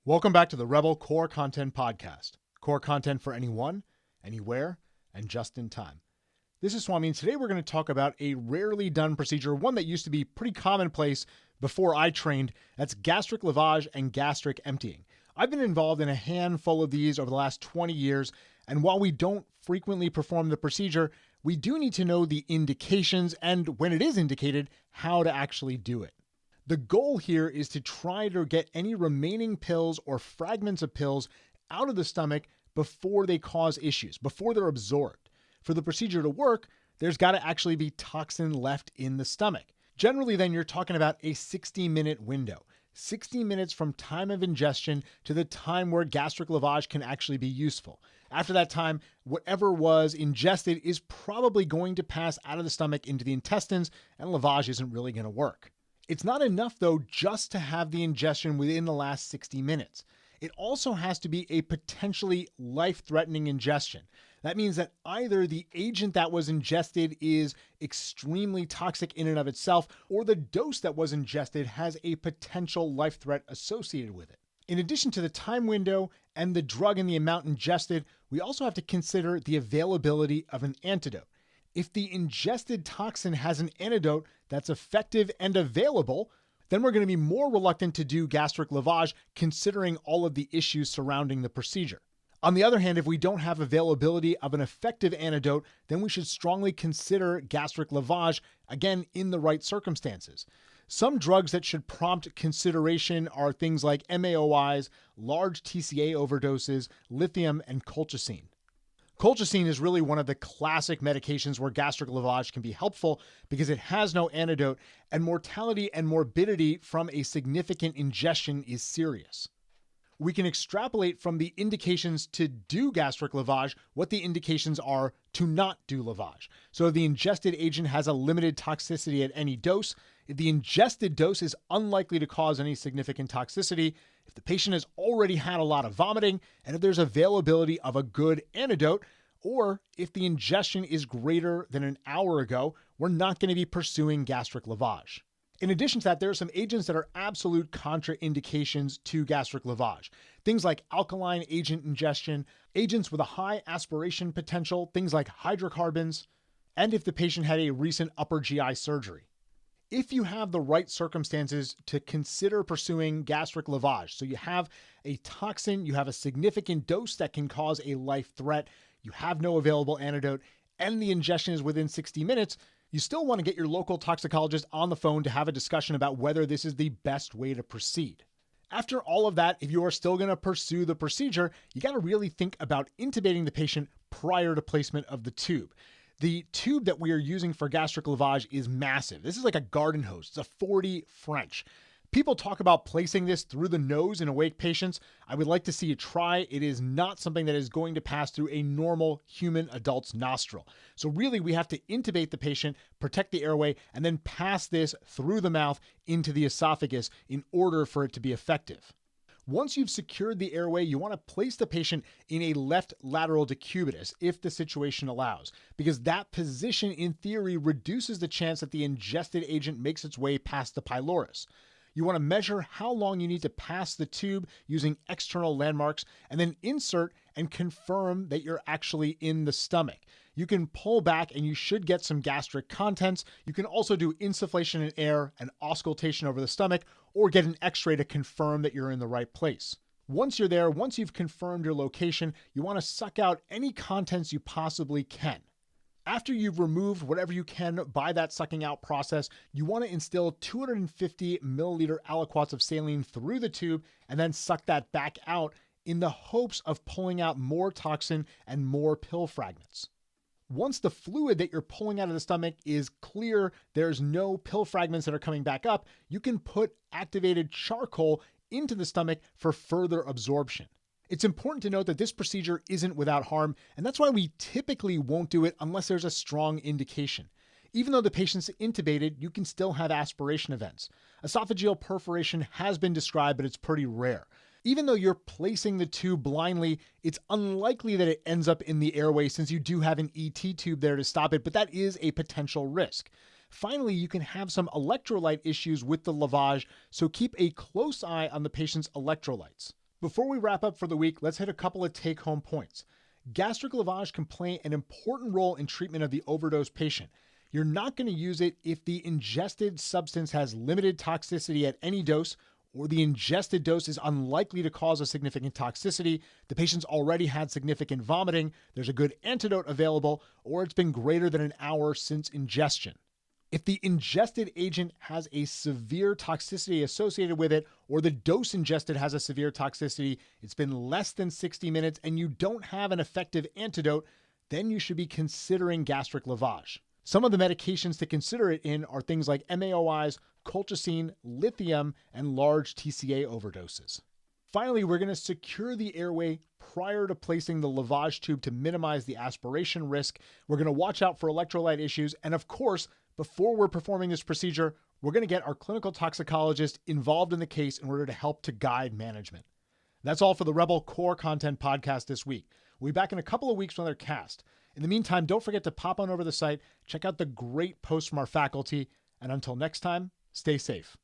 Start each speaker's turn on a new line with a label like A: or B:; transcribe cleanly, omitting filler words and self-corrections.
A: Welcome back to the Rebel Core Content Podcast. Core content for anyone, anywhere, and just in time. This is Swami, and today we're going to talk about a rarely done procedure, one that used to be pretty commonplace before I trained. That's gastric lavage and gastric emptying. I've been involved in a handful of these over the last 20 years, and while we don't frequently perform the procedure, we do need to know the indications and, when it is indicated, how to actually do it. The goal here is to try to get any remaining pills or fragments of pills out of the stomach before they cause issues, before they're absorbed. For the procedure to work, there's got to actually be toxin left in the stomach. Generally, then you're talking about a 60-minute window. 60 minutes from time of ingestion to the time where gastric lavage can actually be useful. After that time, whatever was ingested is probably going to pass out of the stomach into the intestines, and lavage isn't really going to work. It's not enough, though, just to have the ingestion within the last 60 minutes. It also has to be a potentially life-threatening ingestion. That means that either the agent that was ingested is extremely toxic in and of itself, or the dose that was ingested has a potential life threat associated with it. In addition to the time window and the drug and the amount ingested, we also have to consider the availability of an antidote. If the ingested toxin has an antidote that's effective and available, then we're going to be more reluctant to do gastric lavage considering all of the issues surrounding the procedure. On the other hand, if we don't have availability of an effective antidote, then we should strongly consider gastric lavage, again, in the right circumstances. Some drugs that should prompt consideration are things like MAOIs, large TCA overdoses, lithium, and colchicine. Colchicine is really one of the classic medications where gastric lavage can be helpful because it has no antidote, and mortality and morbidity from a significant ingestion is serious. We can extrapolate from the indications to do gastric lavage what the indications are to not do lavage. So if the ingested agent has a limited toxicity at any dose, if the ingested dose is unlikely to cause any significant toxicity, if the patient has already had a lot of vomiting, and if there's availability of a good antidote, or if the ingestion is greater than an hour ago, we're not going to be pursuing gastric lavage. In addition to that, there are some agents that are absolute contraindications to gastric lavage. Things like alkaline agent ingestion, agents with a high aspiration potential, things like hydrocarbons, and if the patient had a recent upper GI surgery. If you have the right circumstances to consider pursuing gastric lavage, so you have a toxin, you have a significant dose that can cause a life threat, you have no available antidote, and the ingestion is within 60 minutes, you still want to get your local toxicologist on the phone to have a discussion about whether this is the best way to proceed. After all of that, if you are still going to pursue the procedure, you got to really think about intubating the patient prior to placement of the tube. The tube that we are using for gastric lavage is massive. This is like a garden hose. It's a 40 French. People talk about placing this through the nose in awake patients. I would like to see you try. It is not something that is going to pass through a normal human adult's nostril. So really, we have to intubate the patient, protect the airway, and then pass this through the mouth into the esophagus in order for it to be effective. Once you've secured the airway, you want to place the patient in a left lateral decubitus if the situation allows, because that position in theory reduces the chance that the ingested agent makes its way past the pylorus. You want to measure how long you need to pass the tube using external landmarks and then insert and confirm that you're actually in the stomach. You can pull back and you should get some gastric contents. You can also do insufflation in air and auscultation over the stomach, or get an x-ray to confirm that you're in the right place. Once you're there, once you've confirmed your location, you want to suck out any contents you possibly can. After you've removed whatever you can by that sucking out process, you want to instill 250 milliliter aliquots of saline through the tube and then suck that back out in the hopes of pulling out more toxin and more pill fragments. Once the fluid that you're pulling out of the stomach is clear, there's no pill fragments that are coming back up, you can put activated charcoal into the stomach for further absorption. It's important to note that this procedure isn't without harm, and that's why we typically won't do it unless there's a strong indication. Even though the patient's intubated, you can still have aspiration events. Esophageal perforation has been described, but it's pretty rare. Even though you're placing the tube blindly, it's unlikely that it ends up in the airway since you do have an ET tube there to stop it, but that is a potential risk. Finally, you can have some electrolyte issues with the lavage, so keep a close eye on the patient's electrolytes. Before we wrap up for the week, let's hit a couple of take-home points. Gastric lavage can play an important role in treatment of the overdose patient. You're not going to use it if the ingested substance has limited toxicity at any dose, or the ingested dose is unlikely to cause a significant toxicity, the patient's already had significant vomiting, there's a good antidote available, or it's been greater than an hour since ingestion. If the ingested agent has a severe toxicity associated with it, or the dose ingested has a severe toxicity, it's been less than 60 minutes, and you don't have an effective antidote, then you should be considering gastric lavage. Some of the medications to consider it in are things like MAOIs, colchicine, lithium, and large TCA overdoses. Finally, we're going to secure the airway prior to placing the lavage tube to minimize the aspiration risk. We're going to watch out for electrolyte issues. And of course, before we're performing this procedure, we're going to get our clinical toxicologist involved in the case in order to help to guide management. That's all for the Rebel Core Content Podcast this week. We'll be back in a couple of weeks with another cast. In the meantime, don't forget to pop on over the site, check out the great posts from our faculty, and until next time, stay safe.